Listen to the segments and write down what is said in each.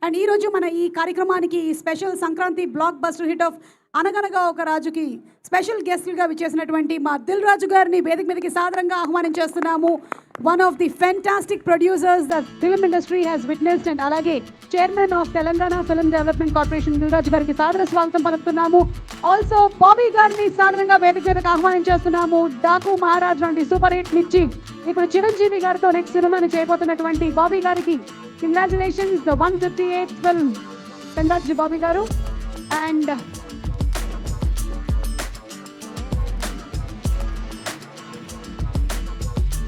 And ఈరోజు మన ఈ కార్యక్రమానికి special Sankranti block buster hit of అనగనగా ఒక రాజుకి స్పెషల్ గెస్ట్గా విచ్చేసినటువంటి మా దిల్ రాజు గారిని వేదిక మీదకి సాదరంగా ఆహ్వానించేస్తున్నాము. One of the fantastic producers the film industry has witnessed and అలాగే chairman of Telangana film development corporation Dil Raju గారికి సాదర స్వాగతం పలుకుతున్నాము. ఆల్సో బాబీ గారిని సాదరంగా వేదిక మీదకి ఆహ్వానించేస్తున్నాము. డాకు మహారాజ్ లాంటి సూపర్ హిట్ మిర్చి ఇప్పుడు చిరంజీవి గారితో నెక్స్ట్ సినిమాని చేయబోతున్నటువంటి బాబీ గారికి congratulations, the 158th film. Congrats Bobby గారు. అండ్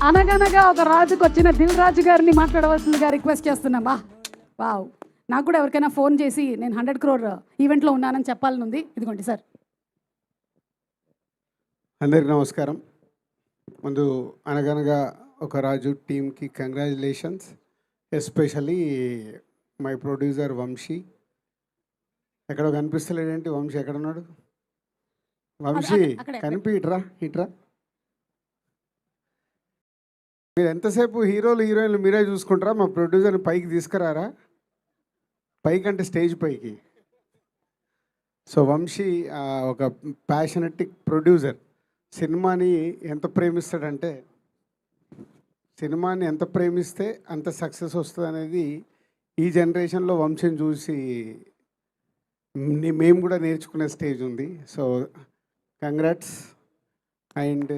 అనగనగా ఒక రాజుకు వచ్చిన దిల్ రాజు గారిని మాట్లాడవలసిందిగా రిక్వెస్ట్ చేస్తున్నాం. వావ్, నాకు కూడా ఎవరికైనా ఫోన్ చేసి నేను 100 crore ఈవెంట్లో ఉన్నానని చెప్పాలని ఉంది. ఇదిగోండి సార్. అందరికీ నమస్కారం. ముందు అనగనగా ఒక రాజు టీమ్కి congratulations, especially my producer Vamsi. ఎక్కడో కనిపిస్తలేడేంటి? వంశీ ఎక్కడున్నాడు? వంశీ కనిపి ఇట్రా. మీరు ఎంతసేపు హీరోలు హీరోయిన్లు మీరే చూసుకుంటారా? మా ప్రొడ్యూసర్ని పైకి తీసుకురారా? పైకి అంటే స్టేజ్ పైకి. సో వంశీ ఒక ప్యాషనెటిక్ ప్రొడ్యూసర్. సినిమాని ఎంత ప్రేమిస్తే అంత సక్సెస్ వస్తుంది అనేది ఈ జనరేషన్లో వంశీని చూసి మేము కూడా నేర్చుకునే స్టేజ్ ఉంది. So congrats. అండ్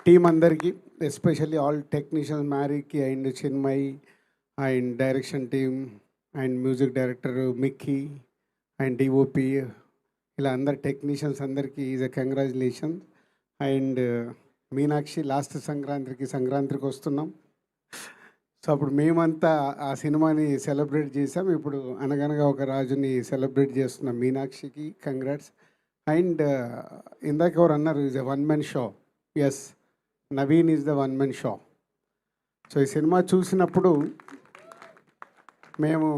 టీమ్ అందరికీ, ఎస్పెషల్లీ ఆల్ టెక్నీషియన్స్, మ్యారీకి and Chinmayi and direction team and music director Mickey and DOP, ఇలా అందరు టెక్నీషియన్స్ అందరికీ is a congratulation. And Meenakshi, last సంక్రాంతికి వస్తున్నాం. సో అప్పుడు మేమంతా ఆ సినిమాని సెలబ్రేట్ చేసాం. ఇప్పుడు అనగనగా ఒక రాజుని సెలబ్రేట్ చేస్తున్నాం. మీనాక్షికి కంగ్రాట్స్. అండ్ ఇందాక ఎవరు అన్నారు, is a 1 man show. Yes, Naveen is the 1 man show. So ఈ సినిమా చూసినప్పుడు మేము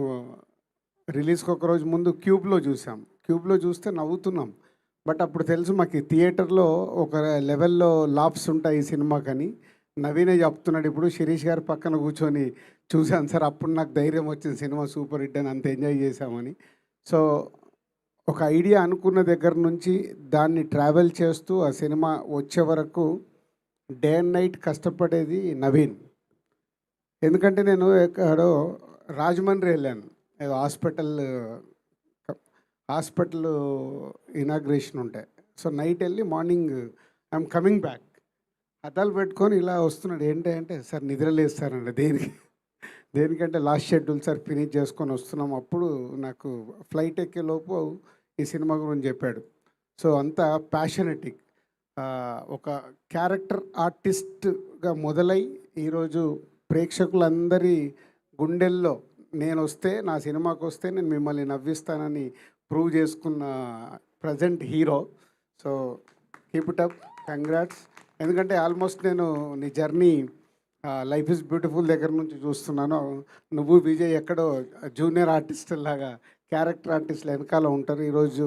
రిలీజ్కి ఒక రోజు ముందు క్యూబ్లో చూస్తే నవ్వుతున్నాం. బట్ అప్పుడు తెలుసు మాకు థియేటర్లో ఒక లెవెల్లో లాప్స్ ఉంటాయి ఈ సినిమాకని. నవీనే చెప్తున్నాడు ఇప్పుడు, శిరీష్ గారి పక్కన కూర్చొని చూశాను సార్, అప్పుడు నాకు ధైర్యం వచ్చింది, సినిమా సూపర్ హిట్ అని, అంత ఎంజాయ్ చేశామని. సో ఒక ఐడియా అనుకున్న దగ్గర నుంచి దాన్ని ట్రావెల్ చేస్తూ ఆ సినిమా వచ్చే వరకు డే అండ్ నైట్ కష్టపడేది నవీన్. ఎందుకంటే నేను ఎక్కడో రాజమండ్రి వెళ్ళాను, ఏదో హాస్పిటల్ ఇనాగ్రేషన్ ఉంటాయి. సో నైట్ వెళ్ళి మార్నింగ్ ఐఎమ్ కమింగ్ బ్యాక్, అద్దాలు పెట్టుకొని ఇలా వస్తున్నాడు. ఏంటంటే సార్ నిద్రలేస్తారండి. దేనికంటే లాస్ట్ షెడ్యూల్ సార్ ఫినిష్ చేసుకొని వస్తున్నాం. అప్పుడు నాకు ఫ్లైట్ ఎక్కేలోపు ఈ సినిమా గురించి చెప్పాడు. సో అంత ప్యాషనెటిక్, ఒక క్యారెక్టర్ ఆర్టిస్ట్గా మొదలై ఈరోజు ప్రేక్షకులందరి గుండెల్లో నా సినిమాకి వస్తే నేను మిమ్మల్ని నవ్విస్తానని ప్రూవ్ చేసుకున్న present hero. So keep it up, congrats. ఎందుకంటే ఆల్మోస్ట్ నేను నీ జర్నీ లైఫ్ ఈజ్ బ్యూటిఫుల్ దగ్గర నుంచి చూస్తున్నాను. నువ్వు విజయ్ ఎక్కడో జూనియర్ ఆర్టిస్ట్ లాగా క్యారెక్టర్ ఆర్టిస్టులు వెనకాల ఉంటారు. ఈరోజు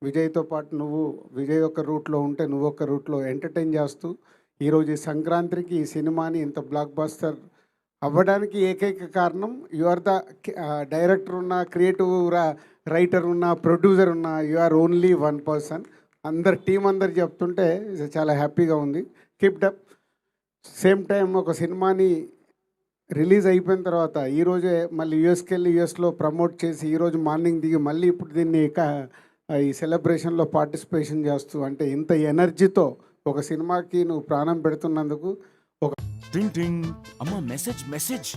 విజయ్తో పాటు విజయ్ ఒక రూట్లో ఉంటే నువ్వు ఒక రూట్లో ఎంటర్టైన్ చేస్తూ ఈరోజు ఈ సంక్రాంతికి ఈ సినిమాని ఇంత బ్లాక్ బస్టర్ అవ్వడానికి ఏకైక కారణం యు ఆర్ ద డైరెక్టర్ ఉన్న, క్రియేటివ్ రైటర్ ఉన్న, ప్రొడ్యూసర్ ఉన్న, you are only 1 person. Team అందరు చెప్తుంటే చాలా హ్యాపీగా ఉంది. Keep up. సేమ్ టైం ఒక సినిమాని రిలీజ్ అయిపోయిన తర్వాత ఈరోజే మళ్ళీ యూఎస్కి వెళ్ళి యూఎస్లో ప్రమోట్ చేసి ఈరోజు మార్నింగ్ దిగి మళ్ళీ ఇప్పుడు దీన్ని ఈ సెలబ్రేషన్లో పార్టిసిపేషన్ చేస్తూ, అంటే ఇంత ఎనర్జీతో ఒక సినిమాకి నువ్వు ప్రాణం పెడుతున్నందుకు టింగ్ టింగ్ అమ్మా మెసేజ్